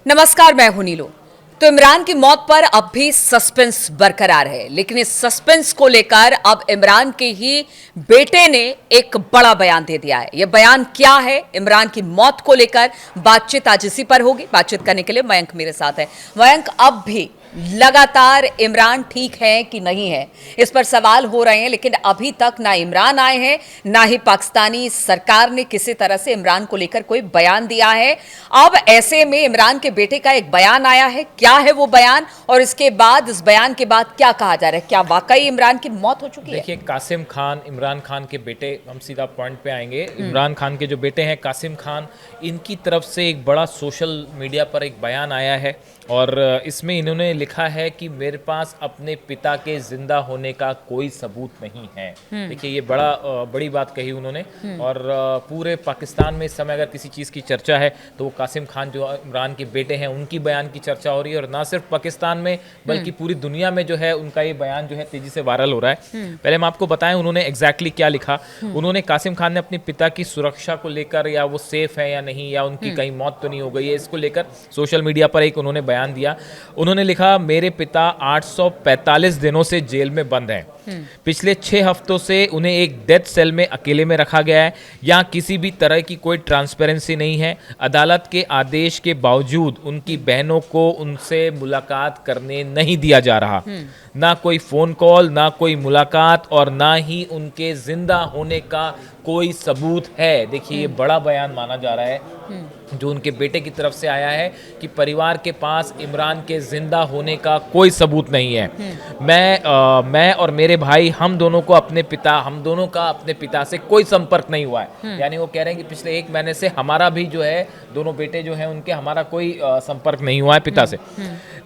नमस्कार, मैं हूं नीलू। तो इमरान की मौत पर अब भी सस्पेंस बरकरार है, लेकिन इस सस्पेंस को लेकर अब इमरान के ही बेटे ने एक बड़ा बयान दे दिया है। यह बयान क्या है, इमरान की मौत को लेकर बातचीत आज इसी पर होगी। बातचीत करने के लिए मयंक मेरे साथ है। मयंक, अब भी लगातार इमरान ठीक है कि नहीं है, इस पर सवाल हो रहे हैं, लेकिन अभी तक ना इमरान आए हैं, ना ही पाकिस्तानी सरकार ने किसी तरह से इमरान को लेकर कोई बयान दिया है। अब ऐसे में इमरान के बेटे का एक बयान आया है। क्या है वो बयान, और इसके बाद, इस बयान के बाद क्या कहा जा रहा है? क्या वाकई इमरान की मौत हो चुकी है? देखिए, कासिम खान, इमरान खान के बेटे, हम सीधा पॉइंट पे आएंगे। इमरान खान के जो बेटे हैं कासिम खान, इनकी तरफ से एक बड़ा सोशल मीडिया पर एक बयान आया है और इसमें इन्होंने लिखा है कि मेरे पास अपने पिता के जिंदा होने का कोई सबूत नहीं है। देखिए, ये बड़ी बात कही उन्होंने। और पूरे पाकिस्तान में इस समय अगर किसी चीज़ की चर्चा है तो वो कासिम खान जो इमरान के बेटे हैं उनकी बयान की चर्चा हो रही है। और ना सिर्फ पाकिस्तान में बल्कि पूरी दुनिया में जो है उनका ये बयान जो है तेजी से वायरल हो रहा है। पहले हम आपको बताएं उन्होंने एग्जैक्टली क्या लिखा। उन्होंने, कासिम खान ने अपने पिता की सुरक्षा को लेकर, या वो सेफ है या नहीं, या उनकी कहीं मौत तो नहीं हो गई है, इसको लेकर सोशल मीडिया पर एक उन्होंने बयान दिया। उन्होंने लिखा, मेरे पिता 845 दिनों से जेल में बंद हैं। पिछले 6 हफ्तों से उन्हें एक डेथ सेल में अकेले में रखा गया है। यहाँ किसी भी तरह की कोई ट्रांसपेरेंसी नहीं है। अदालत के आदेश के बावजूद उनकी बहनों को उनसे मुलाकात करने नहीं दिया जा रहा। ना कोई फोन कॉल, ना कोई मुलाकात, और ना ही उनके जिंदा होने का कोई सबूत है। देखिए, ये बड़ा बयान माना जा रहा है जो उनके बेटे की तरफ से आया है कि परिवार के पास इमरान के जिंदा होने का कोई सबूत नहीं है। मैं और मेरे भाई, हम दोनों का अपने पिता से कोई संपर्क नहीं हुआ है। यानी वो कह रहे हैं कि पिछले 1 महीने से हमारा भी जो है, दोनों बेटे जो हैं उनके, हमारा कोई संपर्क नहीं हुआ है पिता से।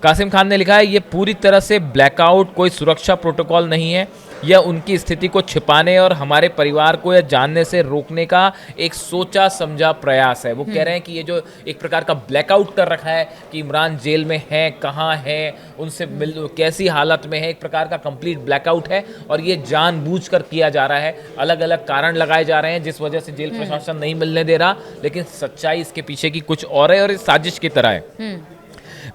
कासिम खान ने लिखा है, ये पूरी तरह से ब्लैकआउट, कोई सुरक्षा प्रोटोकॉल नहीं है। यह उनकी स्थिति को छिपाने और हमारे परिवार को यह जानने से रोकने का एक सोचा समझा प्रयास है। वो कह रहे हैं कि ये जो एक प्रकार का ब्लैकआउट कर रखा है कि इमरान जेल में है, कहाँ है, उनसे कैसी हालत में है, एक प्रकार का कंप्लीट ब्लैकआउट है। और ये जानबूझकर किया जा रहा है। अलग अलग कारण लगाए जा रहे हैं जिस वजह से जेल प्रशासन नहीं मिलने दे रहा, लेकिन सच्चाई इसके पीछे की कुछ और है और इस साजिश की तरह है।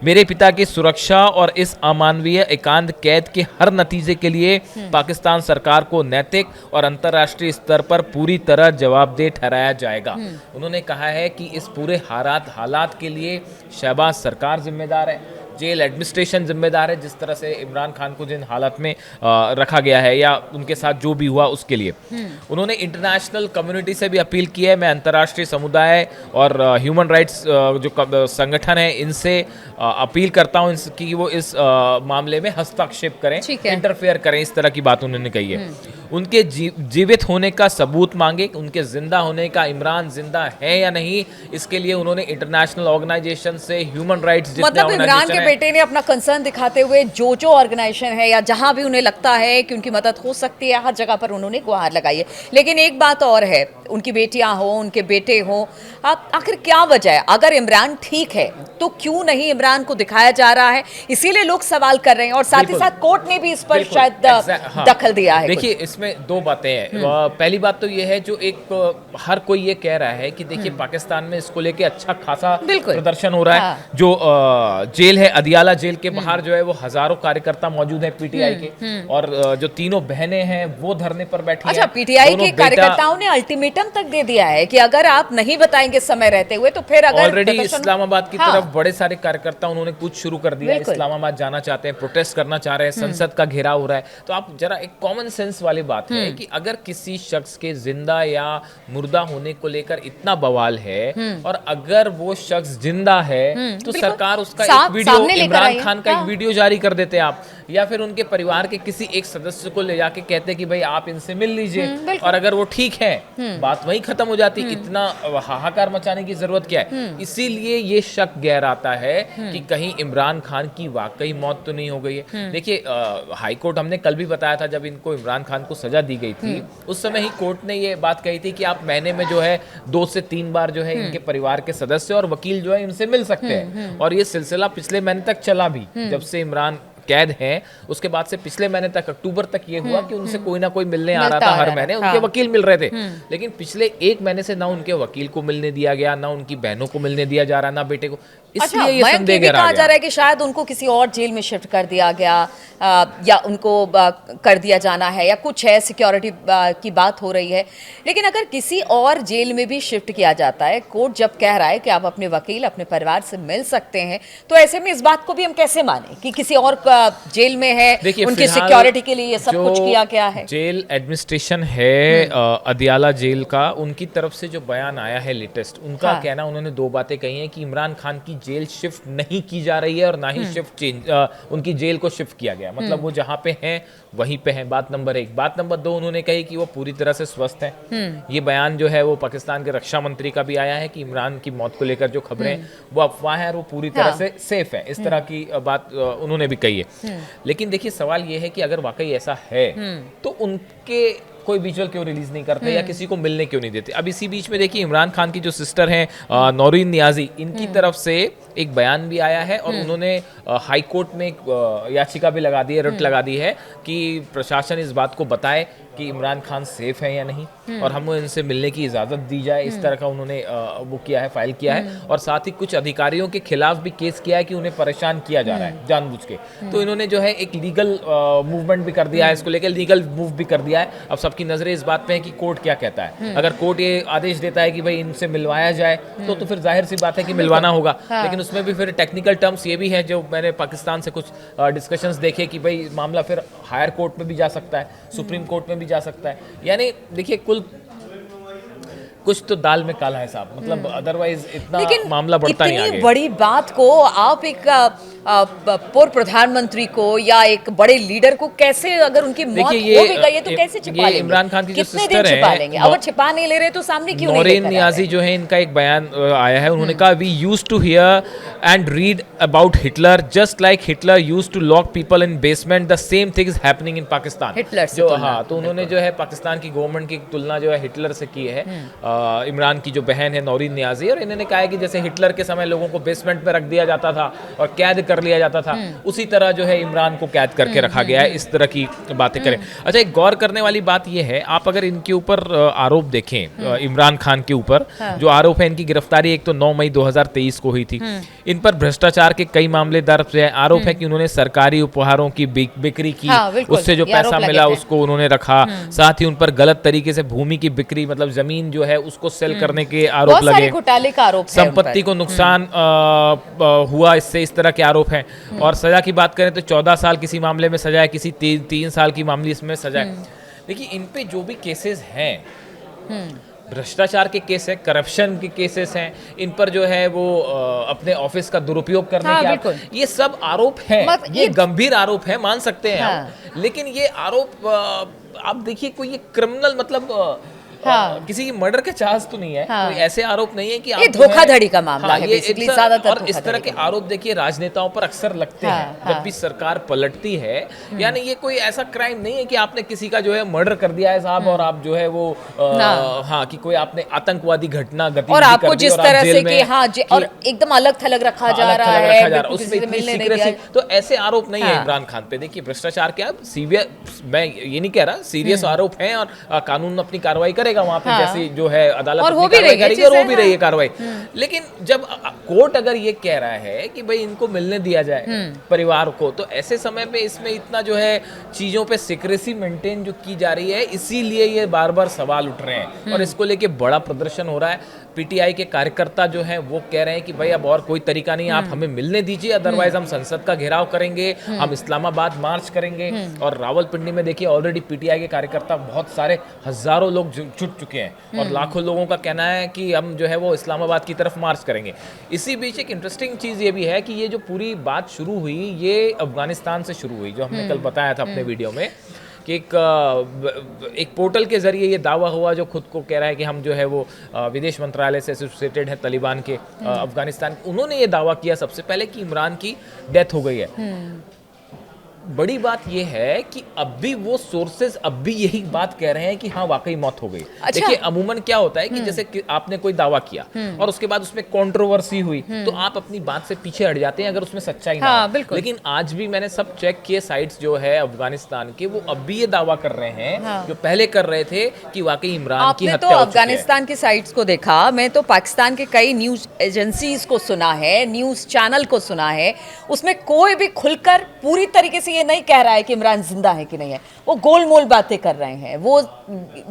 मेरे पिता की सुरक्षा और इस अमानवीय एकांत कैद के हर नतीजे के लिए पाकिस्तान सरकार को नैतिक और अंतर्राष्ट्रीय स्तर पर पूरी तरह जवाबदेह ठहराया जाएगा। उन्होंने कहा है कि इस पूरे हालात के लिए शहबाज सरकार जिम्मेदार है, जेल एडमिनिस्ट्रेशन जिम्मेदार है, जिस तरह से इमरान खान को जिन हालत में रखा गया है या उनके साथ जो भी हुआ उसके लिए। उन्होंने इंटरनेशनल कम्युनिटी से भी अपील की है, मैं अंतर्राष्ट्रीय समुदाय और ह्यूमन राइट्स जो संगठन है इनसे अपील करता हूं कि वो इस मामले में हस्तक्षेप करें, इंटरफेयर करें। इस तरह की बात उन्होंने कही है। उनके जीवित होने का सबूत मांगे, उनके जिंदा होने का, इमरान जिंदा है या नहीं, इसके लिए उन्होंने इंटरनेशनल ऑर्गेनाइजेशन से, ह्यूमन राइट्स मतलब इमरान के बेटे ने अपना कंसर्न दिखाते हुए जो ऑर्गेनाइजेशन है या जहां भी उन्हें लगता है कि उनकी मदद हो सकती है, हर जगह पर उन्होंने गुहार लगाई है। लेकिन एक बात और है, उनकी बेटियां हो, उनके बेटे हो, आखिर क्या वजह है? अगर इमरान ठीक है तो क्यों नहीं इमरान को दिखाया जा रहा है? इसीलिए लोग सवाल कर रहे हैं, और साथ ही साथ कोर्ट ने भी इस पर शायद दखल दिया है। देखिए, इसमें 2 बातें हैं। पहली बात तो ये है, जो एक हर कोई ये कह रहा है कि देखिए पाकिस्तान में इसको लेके अच्छा खासा प्रदर्शन हो रहा है। जो जेल है, अदियाला जेल के बाहर जो है वो हजारों कार्यकर्ता मौजूद है पीटीआई के, और जो तीनों बहनें हैं वो धरने पर बैठी हैं। अच्छा, पीटीआई के कार्यकर्ताओं ने अल्टीमेटम तक दे दिया है कि अगर आप नहीं बताएंगे समय रहते हुए तो फिर अगर ऑलरेडी इस्लामाबाद की तरफ बड़े सारे कार्यकर्ता उन्होंने कुछ शुरू कर दिया, इस्लामाबाद जाना चाहते हैं, प्रोटेस्ट करना चाह रहे हैं, संसद का घेराव हो रहा है। तो आप जरा, एक कॉमन सेंस वाली बात है कि अगर किसी शख्स के जिंदा या मुर्दा होने को लेकर इतना बवाल है, और अगर वो शख्स जिंदा है तो सरकार उसका एक वीडियो, इमरान खान का एक वीडियो जारी कर देते आप, या फिर उनके परिवार के किसी एक सदस्य को ले जाके कहते कि भाई आप इनसे मिल लीजिए, और अगर वो ठीक है बात वहीं खत्म हो जाती। इतना हाहाकार मचाने की जरूरत क्या है? इसीलिए ये शक गहराता है कि कहीं इमरान खान की वाकई मौत तो नहीं हो गई है। देखिए, हाईकोर्ट, हमने कल भी बताया था जब इनको इमरान खान को सजा दी गई थी, उस समय ही कोर्ट ने ये बात कही थी कि आप महीने में जो है 2 से 3 बार जो है इनके परिवार के सदस्य और वकील जो है इनसे मिल सकते हैं। और ये सिलसिला पिछले महीने तक चला भी, जब से इमरान कैद हैं उसके बाद से पिछले महीने तक, अक्टूबर तक ये हुआ कि उनसे कोई ना कोई मिलने आ रहा था हर महीने, उनके वकील मिल रहे थे। लेकिन पिछले 1 महीने से ना उनके वकील को मिलने दिया गया, ना उनकी बहनों को मिलने दिया जा रहा, ना बेटे को। अच्छा, इसलिए ये मयंक संदेह ये भी गहरा कहा जा गया। रहा है कि शायद उनको किसी और जेल में शिफ्ट कर दिया गया, या उनको कर दिया जाना है, या कुछ है, सिक्योरिटी की बात हो रही है। लेकिन अगर किसी और जेल में भी शिफ्ट किया जाता है, कोर्ट जब कह रहा है कि आप अपने वकील, अपने परिवार से मिल सकते हैं, तो ऐसे में इस बात को भी हम कैसे माने कि किसी और जेल में है, देखिए उनकी फिलहाल सिक्योरिटी के लिए ये सब जो कुछ किया गया है। जेल एडमिनिस्ट्रेशन है अदियाला जेल का, उनकी तरफ से जो बयान आया है लेटेस्ट, उनका हाँ। कहना, उन्होंने दो बातें कही हैं कि इमरान खान की जेल शिफ्ट नहीं की जा रही है और ना ही शिफ्ट चेंज उनकी जेल को शिफ्ट किया गया, मतलब वो जहाँ पे हैं वहीं पे हैं। बात नंबर एक। बात नंबर दो, उन्होंने कही कि वो पूरी तरह से स्वस्थ हैं। ये बयान जो है वो पाकिस्तान के रक्षा मंत्री का भी आया है कि इमरान की मौत को लेकर जो खबरें वो अफवाह है और वो पूरी तरह हाँ। से सेफ है, इस तरह की बात उन्होंने भी कही है। लेकिन देखिए सवाल ये है कि अगर वाकई ऐसा है तो उनके कोई विजुअल क्यों रिलीज नहीं करते या किसी को मिलने क्यों नहीं देते। अब इसी बीच में देखिए इमरान खान की जो सिस्टर हैं नौरीन नियाजी, इनकी तरफ से एक बयान भी आया है और उन्होंने हाई कोर्ट में एक याचिका भी लगा दी है, रिट लगा दी है कि प्रशासन इस बात को बताए कि इमरान खान सेफ है या नहीं और हमें इनसे मिलने की इजाज़त दी जाए। इस तरह का उन्होंने वो किया है, फाइल किया है। और साथ ही कुछ अधिकारियों के खिलाफ भी केस किया है कि उन्हें परेशान किया जा रहा है जानबूझ के। तो इन्होंने जो है एक लीगल मूवमेंट भी कर दिया है, इसको लेकर लीगल मूव भी कर दिया है। अब सबकी नज़रें इस बात पे हैं कि कोर्ट क्या कहता है। अगर कोर्ट ये आदेश देता है कि भाई इनसे मिलवाया जाए तो फिर जाहिर सी बात है कि मिलवाना होगा। लेकिन उसमें भी फिर टेक्निकल टर्म्स ये भी है, जो मैंने पाकिस्तान से कुछ डिस्कशंस देखे कि भाई मामला फिर हायर कोर्ट में भी जा सकता है, सुप्रीम कोर्ट में भी जा सकता है। यानी देखिए कुल कुछ तो दाल में काला है साहब, मतलब अदरवाइज इतना मामला बढ़ता नहीं आगे। इतनी बड़ी बात को आप एक पूर्व प्रधानमंत्री को या एक बड़े लीडर को कैसे, अगर उनकी मौत हो भी गई है तो कैसे छिपा लेंगे? इमरान खान की जो कितने सिस्टर दिन छिपा है, लेंगे? अगर छिपा नहीं ले रहे तो सामने क्यों नहीं नौरीन लेकर आ नियाजी रहे? जो है, इनका एक बयान आया है। उन्होंने कहा we used to hear and read about Hitler just like Hitler used to lock people in basement, the same thing is happening in Pakistan. Hitler से जो तुलना। हाँ, तो उन्होंने जो है पाकिस्तान की गवर्नमेंट की तुलना जो है हिटलर से की है। इमरान की जो बहन है नौरीन नियाजी, और इन्होंने कहा है कि जैसे हिटलर के समय लोगों को बेसमेंट में रख दिया जाता था और कैद कर लिया जाता था, उसी तरह जो है इमरान को कैद करके रखा गया है। इस तरह की बातें करें। अच्छा, एक गौर करने वाली बात यह है, आप अगर इनके ऊपर आरोप देखें, इमरान खान के ऊपर जो आरोप है, इनकी गिरफ्तारी एक तो 9 मई 2023 को हुई थी। इन पर भ्रष्टाचार के कई मामले दर्ज है। आरोप है कि उन्होंने सरकारी उपहारों की बिक्री की, उससे जो पैसा मिला उसको उन्होंने रखा। साथ ही उन पर गलत तरीके से भूमि की बिक्री, मतलब जमीन जो है उसको सेल करने के आरोप लगे। घोटाले का आरोप है, संपत्ति को नुकसान हुआ, इससे इस तरह के आरोप हैं। और सजा की बात करें तो 14 साल किसी मामले में सजा है, किसी 3 साल की मामले इसमें सजा है। देखिए इन पे जो भी केसेस हैं, भ्रष्टाचार के केस है, करप्शन के केसेस हैं, इन पर जो है वो अपने ऑफिस का दुरुपयोग करने के ये सब आरोप हैं। ये गंभीर आरोप है, मान सकते हैं आप। लेकिन ये आरोप आप देखिए कोई ये क्रिमिनल मतलब किसी की मर्डर के चांस तो नहीं है। कोई ऐसे आरोप नहीं है कि ये धोखाधड़ी का मामला है बेसिकली, ज्यादातर। और इस तरह के आरोप देखिए राजनेताओं पर अक्सर लगते हैं जब भी सरकार पलटती है। यानी ये कोई ऐसा क्राइम नहीं है कि आपने किसी का जो है मर्डर कर दिया है साहब, और आप जो है वो हाँ कि कोई आपने आतंकवादी घटना गतिविधि और आपको जिस तरह से कि हाँ और एकदम अलग थलग रखा जा रहा है, उसमें इतनी सीक्रेसी, तो ऐसे आरोप नहीं है इमरान खान पे। देखिए भ्रष्टाचार क्या सीवियर, मैं ये नहीं कह रहा, सीरियस आरोप है और कानून अपनी कार्रवाई करेगा वहां पे, जैसी जो है अदालत और अपनी कार्रवाई करेगी और वो भी रही है कार्रवाई। लेकिन जब कोर्ट अगर ये कह रहा है कि भाई इनको मिलने दिया जाए परिवार को, तो ऐसे समय पे इसमें इतना जो है चीजों पे सीक्रेसी मेंटेन जो की जा रही है, इसीलिए ये बार बार सवाल उठ रहे हैं और इसको लेके बड़ा प्रदर्शन हो रहा है। पीटीआई के कार्यकर्ता जो हैं वो कह रहे हैं कि भाई अब और कोई तरीका नहीं, आप हमें मिलने दीजिए, अदरवाइज हम संसद का घेराव करेंगे, हम इस्लामाबाद मार्च करेंगे। और रावलपिंडी में देखिए ऑलरेडी पीटीआई के कार्यकर्ता बहुत सारे हजारों लोग जुट चुके हैं और लाखों लोगों का कहना है कि हम जो है वो इस्लामाबाद की तरफ मार्च करेंगे। इसी बीच एक इंटरेस्टिंग चीज़ ये भी है कि ये जो पूरी बात शुरू हुई, ये अफगानिस्तान से शुरू हुई, जो हमने कल बताया था अपने वीडियो में कि एक पोर्टल के जरिए ये दावा हुआ, जो खुद को कह रहा है कि हम जो है वो विदेश मंत्रालय से एसोसिएटेड है तालिबान के अफगानिस्तान। उन्होंने ये दावा किया सबसे पहले कि इमरान की डेथ हो गई है। बड़ी बात यह है कि अब भी वो सोर्सेज अब भी यही बात कह रहे हैं कि हाँ वाकई मौत हो गई। अच्छा। देखिए अमूमन क्या होता है कि जैसे कि आपने कोई दावा किया और उसके बाद उसमें कंट्रोवर्सी हुई तो आप अपनी बात से पीछे हट जाते हैं अगर उसमें सच्चाई ना हाँ, हो। बिल्कुल। लेकिन आज भी मैंने सब चेक किए साइट्स जो है अफगानिस्तान के, वो अब भी ये दावा कर रहे हैं हाँ। जो पहले कर रहे थे कि वाकई इमरान की आपने तो हत्या हो चुकी है। अफगानिस्तान की साइट्स को देखा, मैं तो पाकिस्तान के कई न्यूज एजेंसीज को सुना है, न्यूज चैनल को सुना है, उसमें कोई भी खुलकर पूरी तरीके से ये नहीं कह रहा है कि इमरान जिंदा है कि नहीं है। वो गोलमोल बातें कर रहे हैं, वो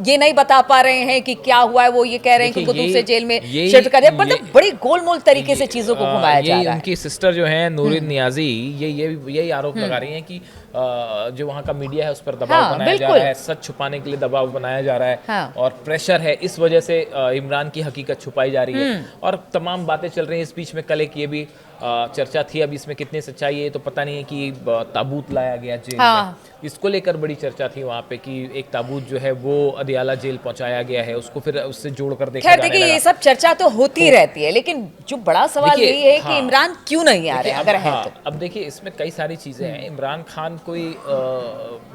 ये नहीं बता पा रहे हैं कि क्या हुआ है। वो ये कह रहे हैं कि उनको दूसरे जेल में शिफ्ट कर दिया, मतलब बड़ी गोलमोल तरीके से चीजों को घुमाया जा रहा है। उनकी सिस्टर जो है नूरिन नियाजी यही आरोप लगा रही हैं कि जो वहाँ का मीडिया है उस पर दबाव हाँ, बनाया जा रहा है, सच छुपाने के लिए दबाव बनाया जा रहा है। हाँ। और प्रेशर है, इस वजह से इमरान की हकीकत छुपाई जा रही है और तमाम बातें चल रही हैं। इस बीच में कल एक ये भी चर्चा थी, अब इसमें कितनी सच्चाई है तो पता नहीं है कि ताबूत लाया गया जेल में, इसको लेकर बड़ी चर्चा थी वहाँ पे कि एक ताबूत जो है वो अदियाला जेल पहुंचाया गया है, उसको फिर उससे जोड़कर देखा जाने लगा। ये सब चर्चा तो होती रहती है, लेकिन जो बड़ा सवाल यही है कि इमरान क्यों नहीं आ रहे अगर है तो। अब देखिए इसमें कई सारी चीजें हैं। इमरान खान कोई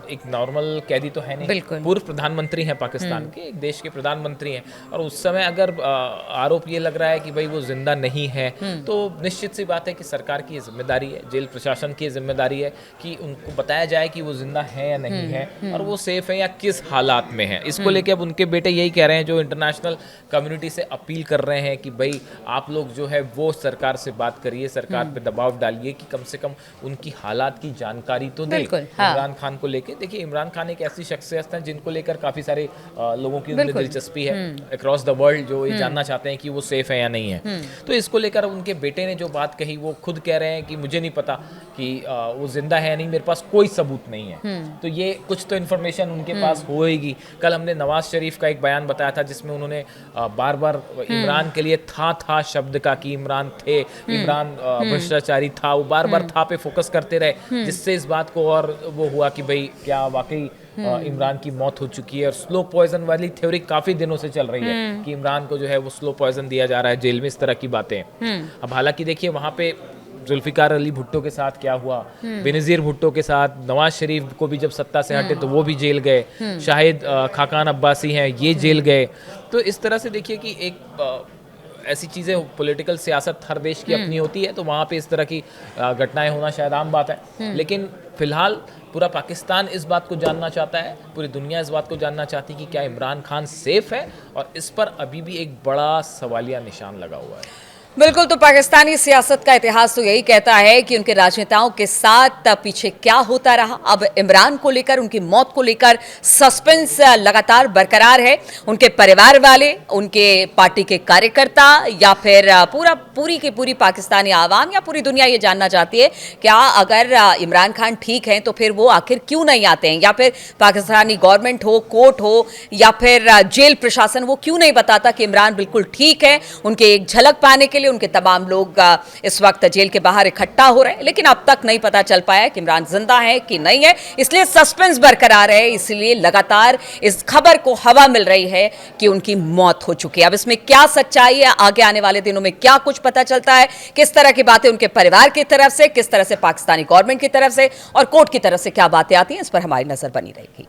एक नॉर्मल कैदी तो है नहीं, पूर्व प्रधानमंत्री हैं पाकिस्तान के, एक देश के प्रधानमंत्री हैं, और उस समय अगर आरोप ये लग रहा है कि भाई वो जिंदा नहीं है तो निश्चित सी बात है कि सरकार की जिम्मेदारी है, जेल प्रशासन की जिम्मेदारी है कि उनको बताया जाए कि वो जिंदा है या नहीं है और वो सेफ है या किस हालात में है। इसको लेके अब उनके बेटे यही कह रहे हैं, जो इंटरनेशनल कम्युनिटी से अपील कर रहे हैं कि भाई आप लोग जो है वो सरकार से बात करिए, सरकार पे दबाव डालिए कि कम से कम उनकी हालात की जानकारी तो दे। इमरान खान को लेके देखिए, इमरान खान एक ऐसी शख्सियत है जिनको लेकर काफी सारे लोगों की उनमें दिलचस्पी है अक्रॉस द वर्ल्ड, जो ये जानना चाहते हैं कि वो सेफ है या नहीं है। तो इसको लेकर उनके बेटे ने जो बात कही, वो खुद कह रहे हैं कि मुझे नहीं पता कि वो जिंदा है या नहीं, मेरे पास कोई सबूत नहीं है। तो ये कुछ तो इन्फॉर्मेशन उनके पास होएगी। कल हमने नवाज शरीफ का एक बयान बताया था जिसमें उन्होंने बार बार इमरान के लिए था शब्द का कि इमरान थे, इमरान भ्रष्टाचारी था, वो बार बार था पे फोकस करते रहे, जिससे इस बात को और वो हुआ कि भाई क्या वाकई इमरान की मौत हो चुकी है। और स्लो पॉइजन वाली थ्योरी काफी दिनों से चल रही है कि इमरान को जो है वो स्लो पॉइजन दिया जा रहा है जेल में, इस तरह की बातें। अब हालांकि देखिए वहां पे जुल्फिकार अली भुट्टो के साथ क्या हुआ, बेनजीर भुट्टो के साथ, नवाज शरीफ को भी जब सत्ता से हटे तो वो भी जेल गए, शाहिद खाकान अब्बासी हैं ये जेल गए। तो इस तरह से देखिए कि एक ऐसी चीज़ें, पॉलिटिकल सियासत हर देश की अपनी होती है, तो वहाँ पे इस तरह की घटनाएं होना शायद आम बात है। लेकिन फिलहाल पूरा पाकिस्तान इस बात को जानना चाहता है, पूरी दुनिया इस बात को जानना चाहती है कि क्या इमरान खान सेफ है, और इस पर अभी भी एक बड़ा सवालिया निशान लगा हुआ है। बिल्कुल, तो पाकिस्तानी सियासत का इतिहास तो यही कहता है कि उनके राजनेताओं के साथ पीछे क्या होता रहा। अब इमरान को लेकर, उनकी मौत को लेकर सस्पेंस लगातार बरकरार है। उनके परिवार वाले, उनके पार्टी के कार्यकर्ता, या फिर पूरी की पूरी पाकिस्तानी आवाम या पूरी दुनिया ये जानना चाहती है क्या अगर इमरान खान ठीक हैं तो फिर वो आखिर क्यों नहीं आते हैं, या फिर पाकिस्तानी गवर्नमेंट हो, कोर्ट हो, या फिर जेल प्रशासन, वो क्यों नहीं बताता कि इमरान बिल्कुल ठीक है। उनके एक झलक पाने के लिए उनके तमाम लोग इस वक्त जेल के बाहर इकट्ठा हो रहे हैं, लेकिन अब तक नहीं पता चल पाया कि इमरान जिंदा है कि नहीं है। इसलिए सस्पेंस बरकरार है, इसलिए लगातार इस खबर को हवा मिल रही है कि उनकी मौत हो चुकी है। अब इसमें क्या सच्चाई है, आगे आने वाले दिनों में क्या कुछ पता चलता है, किस तरह की बातें उनके परिवार की तरफ से, किस तरह से पाकिस्तानी गवर्नमेंट की तरफ से और कोर्ट की तरफ से क्या बातें आती हैं, इस पर हमारी नजर बनी रहेगी।